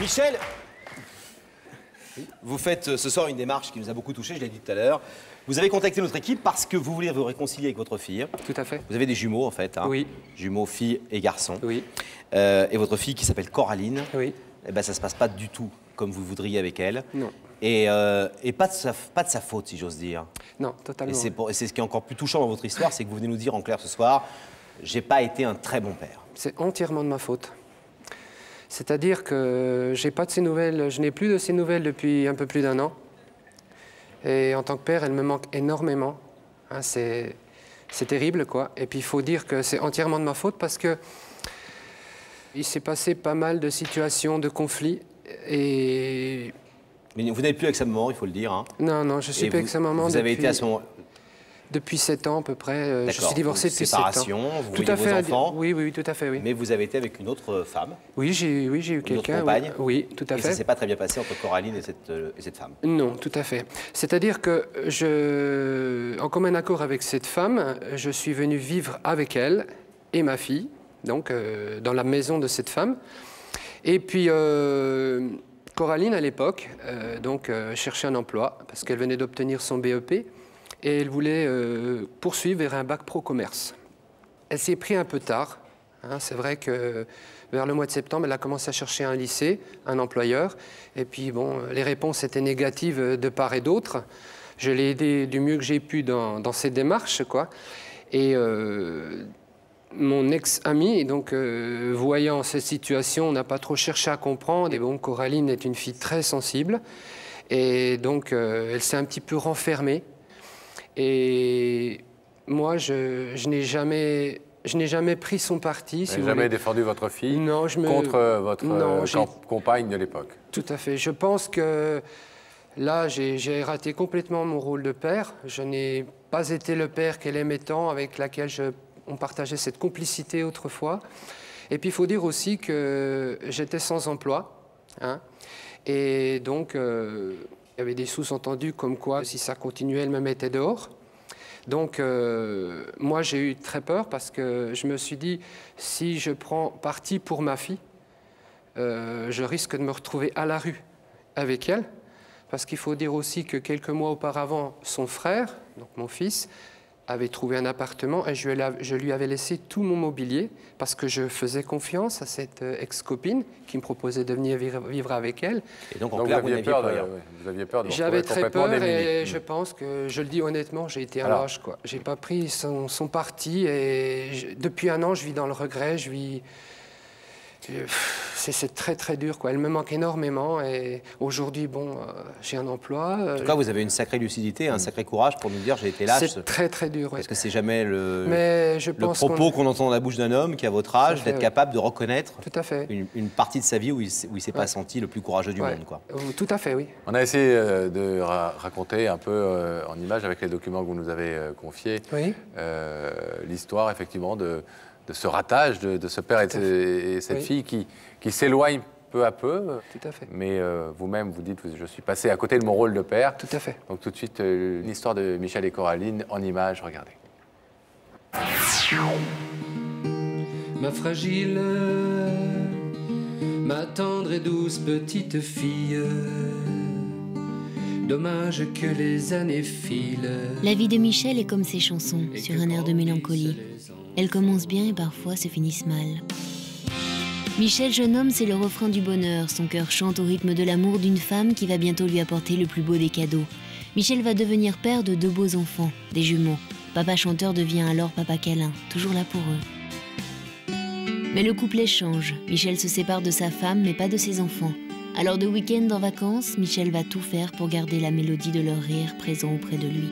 Michel, vous faites ce soir une démarche qui nous a beaucoup touchés, je l'ai dit tout à l'heure. Vous avez contacté notre équipe parce que vous voulez vous réconcilier avec votre fille. Tout à fait. Vous avez des jumeaux, en fait. Hein. Oui. Jumeaux, filles et garçons. Oui. Et votre fille, qui s'appelle Coraline, oui. Eh ben, ça ne se passe pas du tout comme vous voudriez avec elle. Non. Et pas de sa faute, si j'ose dire. Non, totalement. Et c'est ce qui est encore plus touchant dans votre histoire, c'est que vous venez nous dire en clair ce soir, j'ai pas été un très bon père. C'est entièrement de ma faute. C'est-à-dire que j'ai pas de ses nouvelles, je n'ai plus de ses nouvelles depuis un peu plus d'1 an. Et en tant que père, elle me manque énormément. Hein, c'est terrible, quoi. Et puis il faut dire que c'est entièrement de ma faute parce que il s'est passé pas mal de situations, de conflits. Et mais vous n'êtes plus avec sa maman, il faut le dire. Hein. Non, non, je suis plus avec sa maman. Vous avez été à ce moment. Depuis 7 ans à peu près. Je suis divorcé depuis 7 ans. Séparation, vous voyez vos enfants. Oui, oui, tout à fait, oui. Mais vous avez été avec une autre femme. Oui, j'ai eu quelqu'un. Une autre compagne. Oui, tout à fait. Et ça ne s'est pas très bien passé entre Coraline et cette femme. Non, tout à fait. C'est-à-dire que en commun accord avec cette femme, je suis venu vivre avec elle et ma fille, donc dans la maison de cette femme. Et puis Coraline, à l'époque, cherchait un emploi parce qu'elle venait d'obtenir son BEP. Et elle voulait poursuivre vers un bac pro commerce. Elle s'est pris un peu tard. Hein, c'est vrai que vers le mois de septembre, elle a commencé à chercher un lycée, un employeur. Et puis, bon, les réponses étaient négatives de part et d'autre. Je l'ai aidée du mieux que j'ai pu dans ses démarches, quoi. Et mon ex-ami, donc, voyant cette situation, n'a pas trop cherché à comprendre. Et bon, Coraline est une fille très sensible. Et donc, elle s'est un petit peu renfermée. Et moi, je n'ai jamais pris son parti. Vous n'avez jamais défendu votre fille contre votre compagne de l'époque? Tout à fait. Je pense que là, j'ai raté complètement mon rôle de père. Je n'ai pas été le père qu'elle aimait tant, avec laquelle on partageait cette complicité autrefois. Et puis, il faut dire aussi que j'étais sans emploi. Hein, et donc... il y avait des sous-entendus comme quoi, si ça continuait, elle me mettait dehors. Donc, moi, j'ai eu très peur parce que je me suis dit, si je prends parti pour ma fille, je risque de me retrouver à la rue avec elle. Parce qu'il faut dire aussi que quelques mois auparavant, son frère, donc mon fils, avait trouvé un appartement et je lui avais laissé tout mon mobilier parce que je faisais confiance à cette ex-copine qui me proposait de venir vivre avec elle. Et donc, en clair, vous aviez peur de J'avais très peur et je pense que, je le dis honnêtement, j'ai été un lâche, quoi. J'ai pas pris son parti et depuis 1 an, je vis dans le regret, c'est très très dur, quoi. Elle me manque énormément et aujourd'hui, bon, j'ai un emploi. En tout cas, vous avez une sacrée lucidité, un sacré courage pour nous dire j'ai été lâche. C'est très très dur. Parce que c'est jamais le propos qu'on entend dans la bouche d'un homme qui a votre âge, d'être capable de reconnaître une partie de sa vie où il ne s'est pas senti le plus courageux du monde, quoi. Tout à fait, oui. On a essayé de raconter un peu en images avec les documents que vous nous avez confiés, l'histoire effectivement de ce ratage de ce père et cette fille qui s'éloignent peu à peu. Tout à fait. Mais vous-même, vous dites, je suis passé à côté de mon rôle de père. Tout à fait. Donc tout de suite, l'histoire de Michel et Coraline en images, regardez. Ma fragile, ma tendre et douce petite fille, dommage que les années filent. La vie de Michel est comme ses chansons, sur un air de mélancolie. Elles commencent bien et parfois se finissent mal. Michel, jeune homme, c'est le refrain du bonheur. Son cœur chante au rythme de l'amour d'une femme qui va bientôt lui apporter le plus beau des cadeaux. Michel va devenir père de 2 beaux enfants, des jumeaux. Papa chanteur devient alors papa câlin, toujours là pour eux. Mais le couplet change. Michel se sépare de sa femme, mais pas de ses enfants. Alors de week-end en vacances, Michel va tout faire pour garder la mélodie de leur rire présent auprès de lui.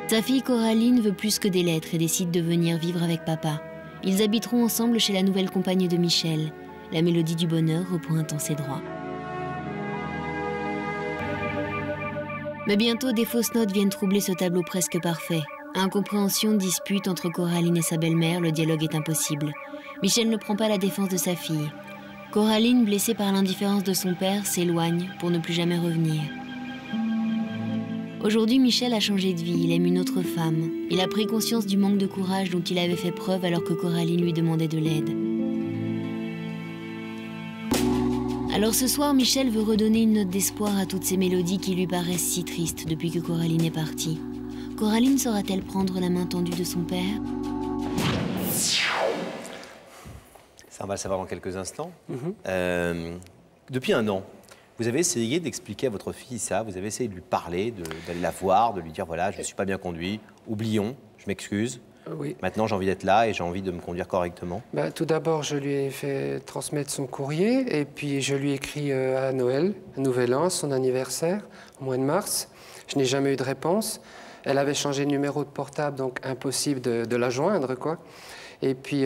Sa fille Coraline veut plus que des lettres et décide de venir vivre avec papa. Ils habiteront ensemble chez la nouvelle compagne de Michel. La mélodie du bonheur reprend en ses droits. Mais bientôt, des fausses notes viennent troubler ce tableau presque parfait. Incompréhension, dispute entre Coraline et sa belle-mère, le dialogue est impossible. Michel ne prend pas la défense de sa fille. Coraline, blessée par l'indifférence de son père, s'éloigne pour ne plus jamais revenir. Aujourd'hui, Michel a changé de vie, il aime une autre femme. Il a pris conscience du manque de courage dont il avait fait preuve alors que Coraline lui demandait de l'aide. Alors ce soir, Michel veut redonner une note d'espoir à toutes ces mélodies qui lui paraissent si tristes depuis que Coraline est partie. Coraline saura-t-elle prendre la main tendue de son père ? Ça, on va le savoir dans quelques instants. Depuis un an, vous avez essayé d'expliquer à votre fille ça, vous avez essayé de lui parler, d'aller la voir, de lui dire voilà, je ne suis pas bien conduit, oublions, je m'excuse. Oui. Maintenant, j'ai envie d'être là et j'ai envie de me conduire correctement. Tout d'abord, je lui ai fait transmettre son courrier et puis je lui ai écrit à Noël, à Nouvel An, son anniversaire, au mois de mars. Je n'ai jamais eu de réponse. Elle avait changé de numéro de portable, donc impossible de la joindre, quoi. Et puis,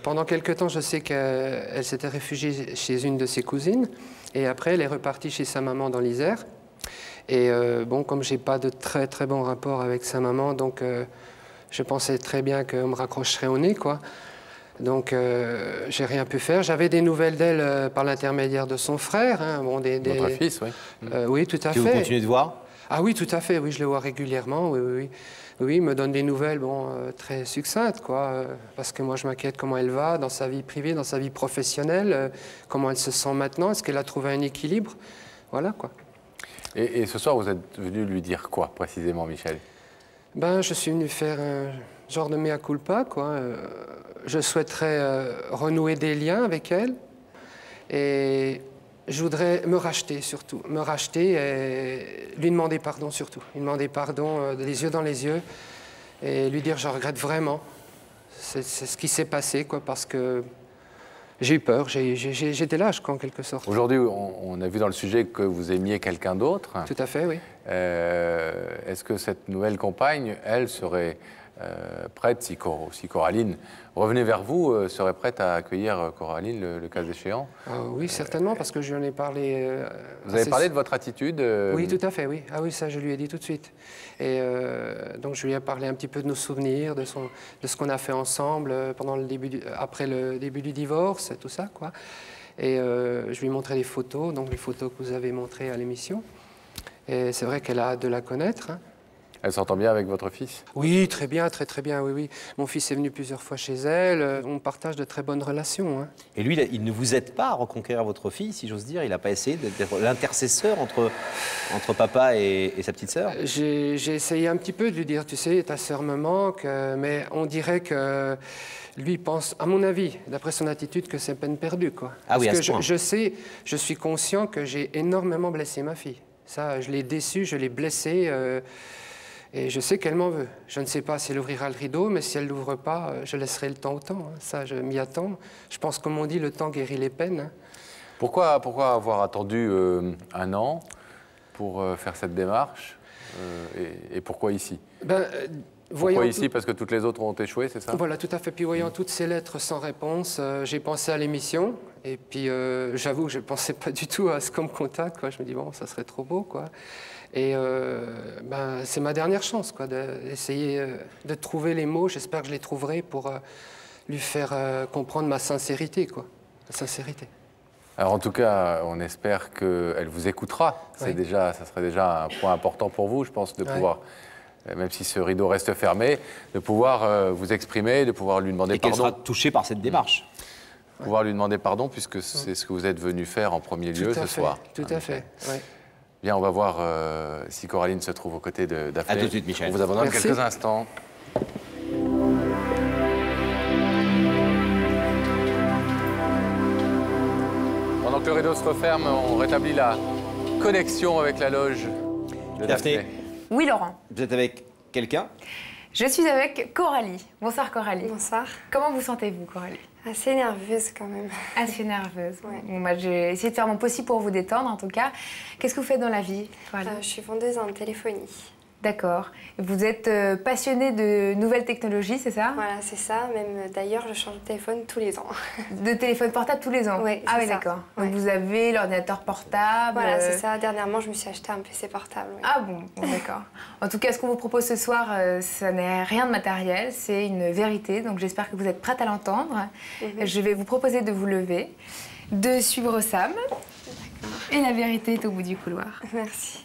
pendant quelque temps, je sais qu'elle s'était réfugiée chez une de ses cousines. Et après, elle est repartie chez sa maman dans l'Isère. Et bon, comme je n'ai pas de très, très bon rapport avec sa maman, donc je pensais très bien qu'on me raccrocherait au nez, quoi. Donc, j'ai rien pu faire. J'avais des nouvelles d'elle par l'intermédiaire de son frère. Hein, bon, Votre fils, oui. Oui, tout à fait. Vous continuez de voir ? Ah oui, tout à fait. Oui, je le vois régulièrement, oui. Oui, il me donne des nouvelles très succinctes, quoi, parce que moi, je m'inquiète comment elle va dans sa vie privée, dans sa vie professionnelle, comment elle se sent maintenant, est-ce qu'elle a trouvé un équilibre, voilà, quoi. Et ce soir, vous êtes venu lui dire quoi, précisément, Michel ? Je suis venu faire un genre de mea culpa, quoi. Je souhaiterais renouer des liens avec elle, et je voudrais me racheter, surtout. Me racheter et lui demander pardon, surtout. Lui demander pardon, les yeux dans les yeux, et lui dire je regrette vraiment. C'est ce qui s'est passé, quoi, parce que j'ai eu peur, j'étais lâche, quoi, en quelque sorte. Aujourd'hui, on a vu dans le sujet que vous aimiez quelqu'un d'autre. Tout à fait, oui. Est-ce que cette nouvelle compagne, elle, serait prête, si Coraline revenait vers vous, serait prête à accueillir Coraline, le cas échéant ? Oui, certainement, parce que je lui en ai parlé... vous avez parlé de votre attitude Oui, tout à fait, oui. Ah oui, ça, je lui ai dit tout de suite. Et donc, je lui ai parlé un petit peu de nos souvenirs, de ce qu'on a fait ensemble après le début du divorce, tout ça, quoi. Et je lui ai montré les photos, donc les photos que vous avez montrées à l'émission. Et c'est vrai qu'elle a hâte de la connaître, hein. Elle s'entend bien avec votre fils ? Oui, très bien, très très bien, oui. Mon fils est venu plusieurs fois chez elle, on partage de très bonnes relations, hein. Et lui, il ne vous aide pas à reconquérir votre fille, si j'ose dire ? Il n'a pas essayé d'être l'intercesseur entre papa et sa petite sœur ? J'ai essayé un petit peu de lui dire, tu sais, ta sœur me manque, mais on dirait que lui pense, à mon avis, d'après son attitude, que c'est peine perdue, quoi. Ah oui, parce à ce point. Je suis conscient que j'ai énormément blessé ma fille. Ça, je l'ai déçue, je l'ai blessée, et je sais qu'elle m'en veut. Je ne sais pas si elle ouvrira le rideau, mais si elle ne l'ouvre pas, je laisserai le temps au temps, hein. Ça, je m'y attends. Je pense, comme on dit, le temps guérit les peines, hein. Pourquoi avoir attendu un an pour faire cette démarche et pourquoi ici ? Pourquoi ici ? Parce que toutes les autres ont échoué, c'est ça ? Voilà, tout à fait. Puis voyant toutes ces lettres sans réponse, j'ai pensé à l'émission. Et puis j'avoue que je ne pensais pas du tout à ce qu'on me contacte, quoi. Je me dis, bon, ça serait trop beau, quoi. Et c'est ma dernière chance, quoi, d'essayer de trouver les mots. J'espère que je les trouverai pour lui faire comprendre ma sincérité, quoi. La sincérité. Alors en tout cas, on espère qu'elle vous écoutera. Ça serait déjà un point important pour vous, je pense, de pouvoir... même si ce rideau reste fermé, de pouvoir vous exprimer, de pouvoir lui demander pardon. Et qu'elle sera touchée par cette démarche. Pouvoir lui demander pardon, puisque c'est ce que vous êtes venu faire en premier lieu ce soir. Tout à fait, oui. Bien, on va voir si Coraline se trouve aux côtés d'Aflé. À tout de suite, Michel. On vous abandonne quelques instants. Pendant que le rideau se referme, on rétablit la connexion avec la loge de Daphné. Oui, Laurent. Vous êtes avec quelqu'un ? Je suis avec Coralie. Bonsoir, Coralie. Bonsoir. Comment vous sentez-vous, Coralie ? Assez nerveuse, quand même. Assez nerveuse. Ouais. Bon, moi, j'ai essayé de faire mon possible pour vous détendre, en tout cas. Qu'est-ce que vous faites dans la vie, Coralie ? Je suis vendeuse en téléphonie. D'accord. Vous êtes passionnée de nouvelles technologies, c'est ça ? Voilà, c'est ça. Même d'ailleurs, je change de téléphone tous les ans. De téléphone portable tous les ans ? Oui, ah oui, ça. d'accord. Ouais. Donc vous avez l'ordinateur portable. Voilà, c'est ça. Dernièrement, je me suis acheté un PC portable. Oui. Ah bon, d'accord. En tout cas, ce qu'on vous propose ce soir, ça n'est rien de matériel, c'est une vérité. Donc j'espère que vous êtes prête à l'entendre. Je vais vous proposer de vous lever, de suivre Sam. Et la vérité est au bout du couloir. Merci.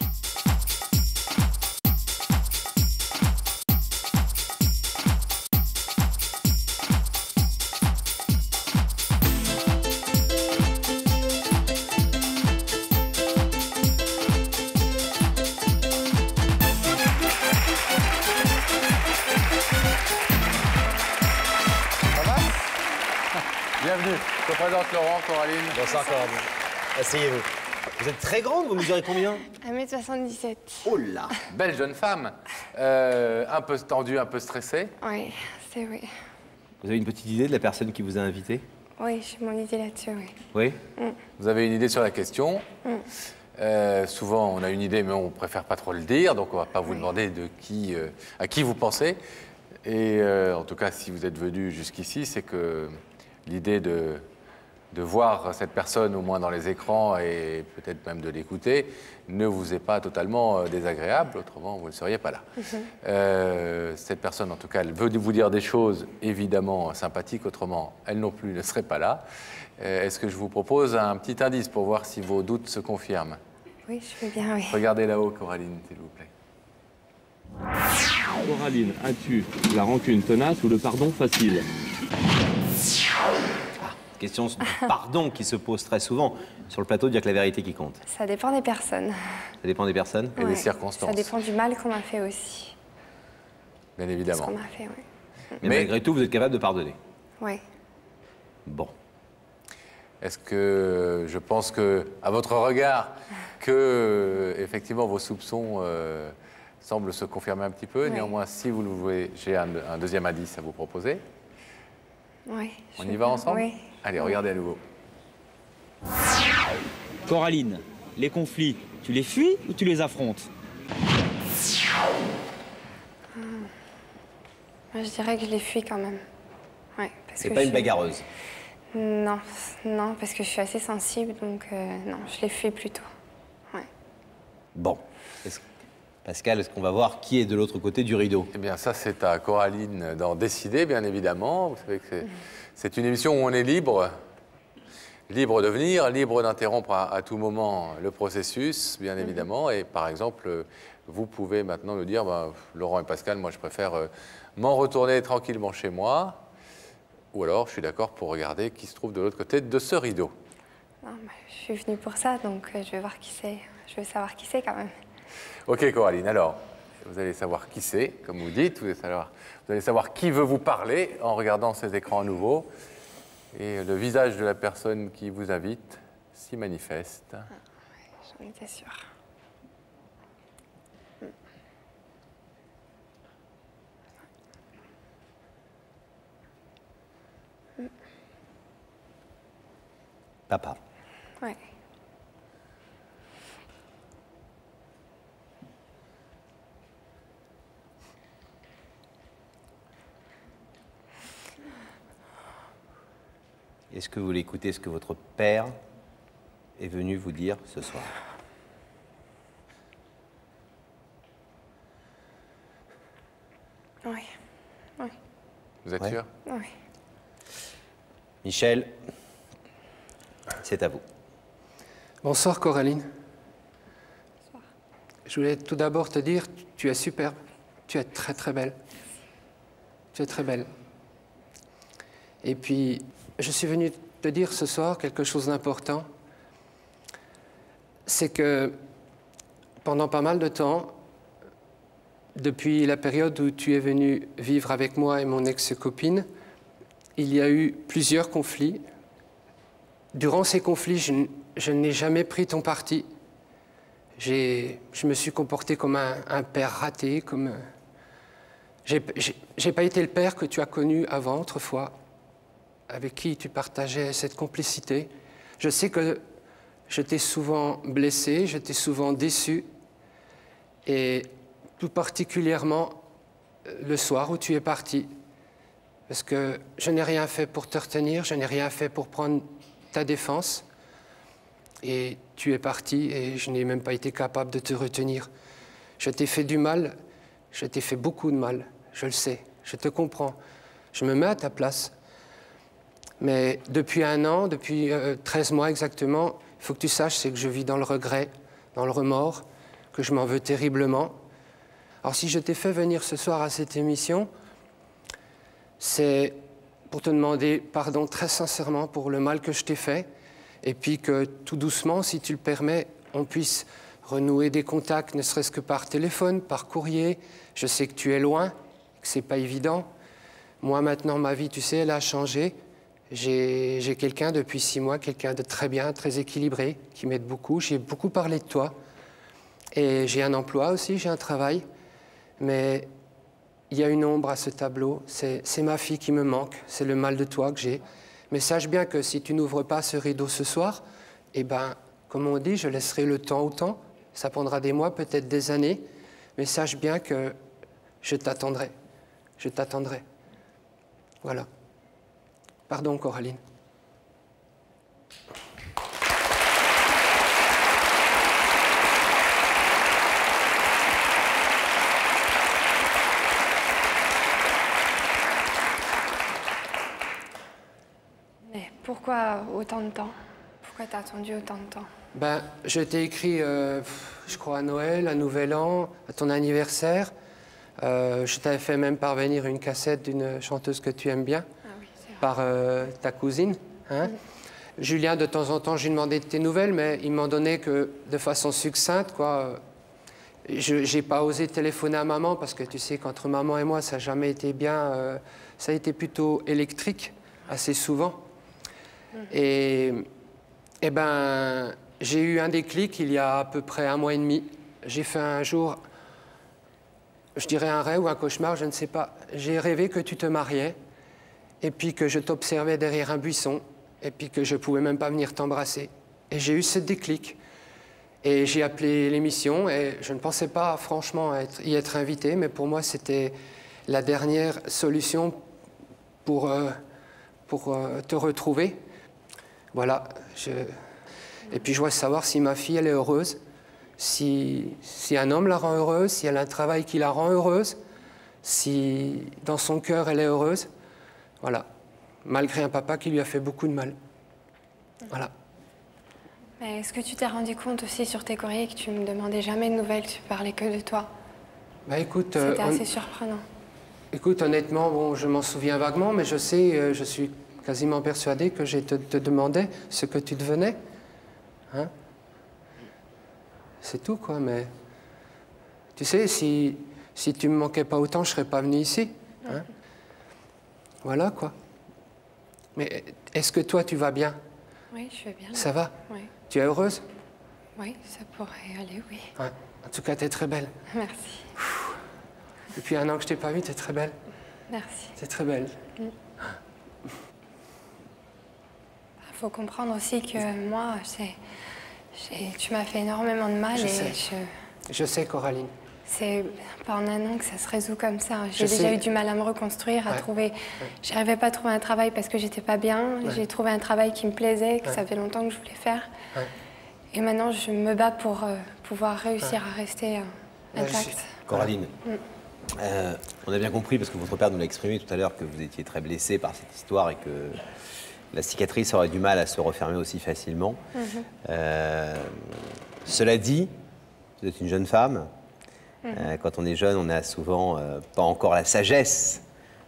Je vous présente Laurent, Coraline. Bonsoir, Coraline. Asseyez-vous. Vous êtes très grande, vous mesurez combien? 1m77. Oh là! Belle jeune femme, un peu tendue, un peu stressée. Oui, c'est oui. Vous avez une petite idée de la personne qui vous a invité? Oui, j'ai mon idée là-dessus, oui. Oui? Vous avez une idée sur la question. Souvent, on a une idée, mais on préfère pas trop le dire, donc on va pas vous demander de qui, à qui vous pensez. Et en tout cas, si vous êtes venu jusqu'ici, c'est que l'idée de voir cette personne, au moins dans les écrans, et peut-être même de l'écouter, ne vous est pas totalement désagréable, autrement vous ne seriez pas là. Cette personne, en tout cas, elle veut vous dire des choses évidemment sympathiques, autrement elle non plus ne serait pas là. Est-ce que je vous propose un petit indice pour voir si vos doutes se confirment? Oui, je veux bien, oui. Regardez là-haut, Coraline, s'il vous plaît. Coraline, as-tu la rancune tenace ou le pardon facile? Question de pardon qui se pose très souvent sur le plateau, dire que la vérité qui compte. Ça dépend des personnes. Ça dépend des personnes? Et des circonstances. Ça dépend du mal qu'on m'a fait aussi. Bien évidemment. Ce qu'on m'a fait, oui. Mais malgré tout, vous êtes capable de pardonner? Oui. Bon. Est-ce que je pense que, à votre regard, que effectivement vos soupçons semblent se confirmer un petit peu? Oui. Néanmoins, si vous le voulez, j'ai un deuxième indice à vous proposer. Oui. On y va ensemble? Oui. Allez, regardez à nouveau. Coraline, les conflits, tu les fuis ou tu les affrontes? Moi, je dirais que je les fuis quand même. Ouais, C'est pas une bagarreuse? Non, non, parce que je suis assez sensible, donc non, je les fuis plutôt. Ouais. Bon. Pascal, est-ce qu'on va voir qui est de l'autre côté du rideau? Eh bien, ça, c'est à Coraline d'en décider, bien évidemment. Vous savez que c'est une émission où on est libre. Libre de venir, libre d'interrompre à tout moment le processus, bien évidemment. Et par exemple, vous pouvez maintenant nous dire, Laurent et Pascal, moi je préfère m'en retourner tranquillement chez moi. Ou alors, je suis d'accord pour regarder qui se trouve de l'autre côté de ce rideau. Non, je suis venue pour ça, donc je vais voir qui c'est. Je veux savoir qui c'est quand même. Ok, Coraline, alors, vous allez savoir qui c'est, comme vous dites. Vous allez savoir qui veut vous parler en regardant ces écrans à nouveau. Et le visage de la personne qui vous invite s'y manifeste. Ah, ouais, j'en étais sûre. Papa. Ouais. Est-ce que vous voulez écouter ce que votre père est venu vous dire ce soir? Oui. Oui. Vous êtes sûr? Oui. Michel, c'est à vous. Bonsoir Coraline. Bonsoir. Je voulais tout d'abord te dire, tu es superbe, tu es très très belle. Tu es très belle. Et puis, je suis venu te dire ce soir quelque chose d'important. C'est que pendant pas mal de temps, depuis la période où tu es venu vivre avec moi et mon ex-copine, il y a eu plusieurs conflits. Durant ces conflits, je n'ai jamais pris ton parti. Je me suis comporté comme un père raté, comme... J'ai pas été le père que tu as connu avant, autrefois, avec qui tu partageais cette complicité. Je sais que je t'ai souvent blessé, je t'ai souvent déçu, et tout particulièrement le soir où tu es parti. Parce que je n'ai rien fait pour te retenir, je n'ai rien fait pour prendre ta défense. Et tu es parti et je n'ai même pas été capable de te retenir. Je t'ai fait du mal, je t'ai fait beaucoup de mal, je le sais, je te comprends. Je me mets à ta place. Mais depuis 1 an, depuis 13 mois exactement, il faut que tu saches, c'est que je vis dans le regret, dans le remords, que je m'en veux terriblement. Alors si je t'ai fait venir ce soir à cette émission, c'est pour te demander pardon très sincèrement pour le mal que je t'ai fait, et puis que tout doucement, si tu le permets, on puisse renouer des contacts, ne serait-ce que par téléphone, par courrier. Je sais que tu es loin, que c'est pas évident. Moi maintenant, ma vie, tu sais, elle a changé. J'ai quelqu'un depuis 6 mois, quelqu'un de très bien, très équilibré, qui m'aide beaucoup. J'ai beaucoup parlé de toi. Et j'ai un emploi aussi, j'ai un travail. Mais il y a une ombre à ce tableau. C'est ma fille qui me manque. C'est le mal de toi que j'ai. Mais sache bien que si tu n'ouvres pas ce rideau ce soir, eh ben, comme on dit, je laisserai le temps au temps. Ça prendra des mois, peut-être des années. Mais sache bien que je t'attendrai. Je t'attendrai. Voilà. Pardon, Coraline. Mais pourquoi autant de temps? Pourquoi t'as attendu autant de temps? Ben, je t'ai écrit, je crois, à Noël, à Nouvel An, à ton anniversaire. Je t'avais fait même parvenir une cassette d'une chanteuse que tu aimes bien, par ta cousine. Hein. Julien, de temps en temps, je lui demandais de tes nouvelles, mais il m'en donnait que de façon succincte, quoi. Je n'ai pas osé téléphoner à maman, parce que tu sais qu'entre maman et moi, ça n'a jamais été bien. Ça a été plutôt électrique, assez souvent. Et ben, j'ai eu un déclic il y a à peu près 1 mois et demi. J'ai fait un jour, je dirais un rêve ou un cauchemar, je ne sais pas. J'ai rêvé que tu te mariais, et puis que je t'observais derrière un buisson, et puis que je ne pouvais même pas venir t'embrasser. Et j'ai eu ce déclic. Et j'ai appelé l'émission, et je ne pensais pas franchement y être invité, mais pour moi c'était la dernière solution pour te retrouver. Voilà. Et puis je voudrais savoir si ma fille elle est heureuse, si un homme la rend heureuse, si elle a un travail qui la rend heureuse, si dans son cœur elle est heureuse. Voilà. Malgré un papa qui lui a fait beaucoup de mal. Voilà. Mais est-ce que tu t'es rendu compte aussi sur tes courriers que tu me demandais jamais de nouvelles, tu parlais que de toi? Bah écoute, c'était assez surprenant. Écoute, honnêtement, bon, je m'en souviens vaguement, mais je sais, je suis quasiment persuadé que je te demandais ce que tu devenais. Hein? C'est tout, quoi, mais... Tu sais, si tu me manquais pas autant, je serais pas venu ici. Hein? Voilà, quoi. Mais est-ce que toi, tu vas bien? Oui, je vais bien. Ça va? Oui. Tu es heureuse? Oui, ça pourrait aller, oui. Ouais. En tout cas, tu es très belle. Merci. Depuis 1 an que je t'ai pas vue, tu es très belle. Merci. Tu es très belle. Il faut comprendre aussi que moi, tu m'as fait énormément de mal. Je sais, Coraline. C'est pas en 1 an que ça se résout comme ça. J'ai déjà eu du mal à me reconstruire, à trouver... J'arrivais pas à trouver un travail parce que j'étais pas bien. J'ai trouvé un travail qui me plaisait, que ça fait longtemps que je voulais faire. Et maintenant, je me bats pour pouvoir réussir à rester intacte. Coraline, on a bien compris, parce que votre père nous l'a exprimé tout à l'heure, que vous étiez très blessée par cette histoire et que la cicatrice aurait du mal à se refermer aussi facilement. Cela dit, vous êtes une jeune femme. Quand on est jeune, on n'a souvent pas encore la sagesse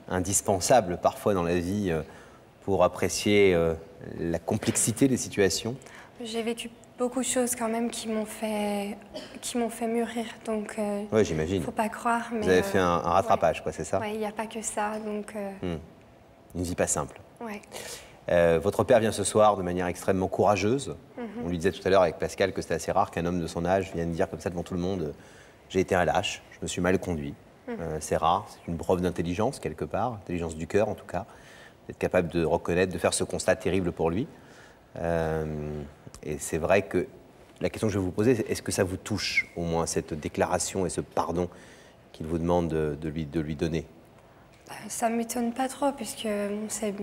indispensable parfois dans la vie pour apprécier la complexité des situations. J'ai vécu beaucoup de choses quand même qui m'ont fait mûrir, donc ouais, j'imagine. Faut pas croire. Mais vous avez fait un rattrapage, quoi, c'est ça? Oui, il n'y a pas que ça, donc... Une vie pas simple. Ouais. Votre père vient ce soir de manière extrêmement courageuse. On lui disait tout à l'heure avec Pascal que c'était assez rare qu'un homme de son âge vienne dire comme ça devant tout le monde j'ai été un lâche, je me suis mal conduit. C'est rare, c'est une preuve d'intelligence quelque part, intelligence du cœur en tout cas, d'être capable de reconnaître, de faire ce constat terrible pour lui. Et c'est vrai que la question que je vais vous poser, c'est est-ce que ça vous touche au moins cette déclaration et ce pardon qu'il vous demande de lui donner? Ça ne m'étonne pas trop, puisque c'est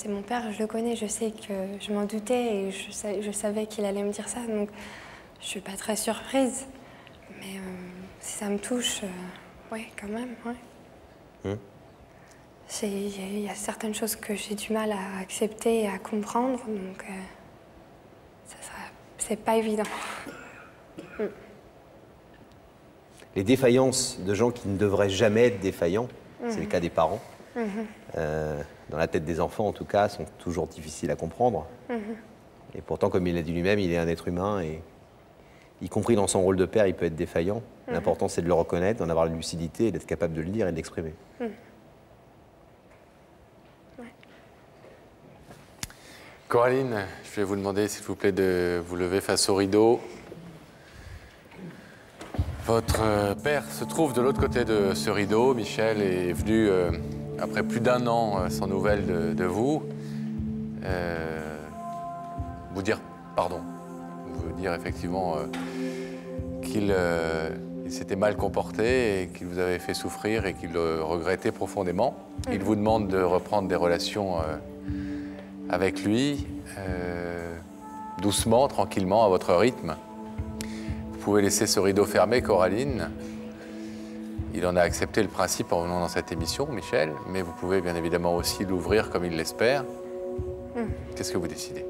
mon père, je le connais, je sais que je m'en doutais et je savais qu'il allait me dire ça, donc je ne suis pas très surprise. Mais si ça me touche, oui, quand même, ouais. Il y a certaines choses que j'ai du mal à accepter et à comprendre, donc c'est pas évident. Les défaillances de gens qui ne devraient jamais être défaillants, c'est le cas des parents, dans la tête des enfants en tout cas, sont toujours difficiles à comprendre. Et pourtant, comme il l'a dit lui-même, il est un être humain et y compris dans son rôle de père, il peut être défaillant. L'important, c'est de le reconnaître, d'en avoir la lucidité et d'être capable de le lire et de l'exprimer. Coraline, je vais vous demander, s'il vous plaît, de vous lever face au rideau. Votre père se trouve de l'autre côté de ce rideau. Michel est venu, après plus d'1 an sans nouvelles de vous, vous dire pardon. Vous dire effectivement qu'il s'était mal comporté et qu'il vous avait fait souffrir et qu'il le regrettait profondément. Il vous demande de reprendre des relations avec lui, doucement, tranquillement, à votre rythme. Vous pouvez laisser ce rideau fermé, Coraline. Il en a accepté le principe en venant dans cette émission, Michel, mais vous pouvez bien évidemment aussi l'ouvrir comme il l'espère. Qu'est-ce que vous décidez?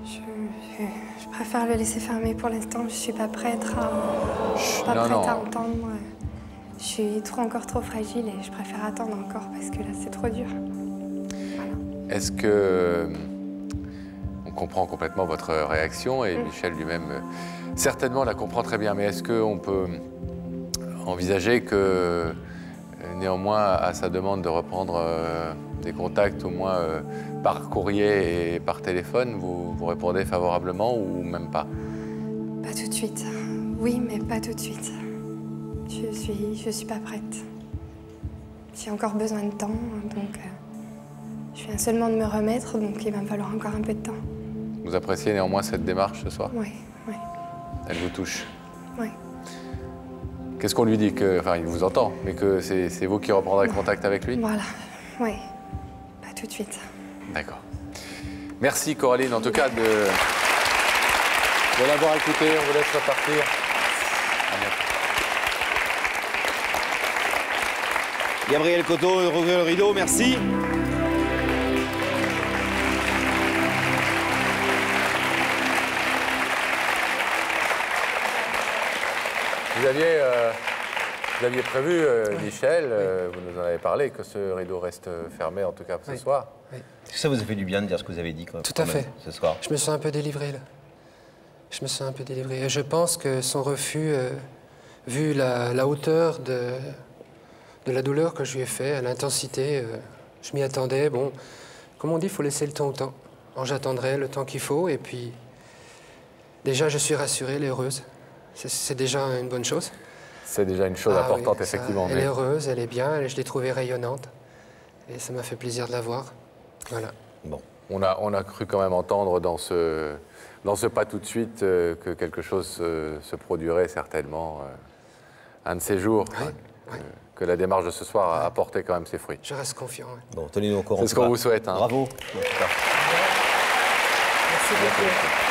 Je préfère le laisser fermer pour l'instant. Je suis pas prête à entendre. Je suis encore trop fragile et je préfère attendre encore parce que là, c'est trop dur. Voilà. Est-ce que... On comprend complètement votre réaction et Michel lui-même certainement la comprend très bien, mais est-ce qu'on peut envisager que néanmoins, à sa demande de reprendre des contacts, au moins par courrier et par téléphone, vous répondez favorablement ou même pas? Pas tout de suite. Oui, mais pas tout de suite. Je suis pas prête. J'ai encore besoin de temps, donc je viens seulement de me remettre, donc il va me falloir encore un peu de temps. Vous appréciez néanmoins cette démarche ce soir? Oui, oui. Elle vous touche? Oui. Qu'est-ce qu'on lui dit que, enfin, il vous entend, mais que c'est vous qui reprendrez contact avec lui? Voilà, oui. Pas tout de suite. D'accord. Merci Coraline, en tout cas, de l'avoir écouté. On vous laisse repartir. À bientôt. Gabriel Coteau, le rideau, merci. Vous aviez prévu, Michel, vous nous en avez parlé, que ce rideau reste fermé, en tout cas ce soir. Oui. Est-ce que ça vous a fait du bien de dire ce que vous avez dit Tout à fait. Ce soir? Je me sens un peu délivré, là. Je me sens un peu délivré. Et je pense que son refus, vu la hauteur de la douleur que je lui ai fait, l'intensité, je m'y attendais. Bon, comme on dit, il faut laisser le temps au temps. Alors j'attendrai le temps qu'il faut, et puis... Déjà, je suis rassurée, elle est heureuse. C'est déjà une bonne chose. C'est déjà une chose importante, oui, effectivement. Elle est heureuse, elle est bien, je l'ai trouvée rayonnante. Et ça m'a fait plaisir de la voir. Voilà. Bon. On a cru quand même entendre dans ce pas tout de suite que quelque chose se produirait certainement un de ces jours. Oui, Que la démarche de ce soir a apporté quand même ses fruits. Je reste confiant. Oui. Bon, tenez-nous au courant. C'est ce qu'on vous souhaite. Hein. Bravo. Merci beaucoup.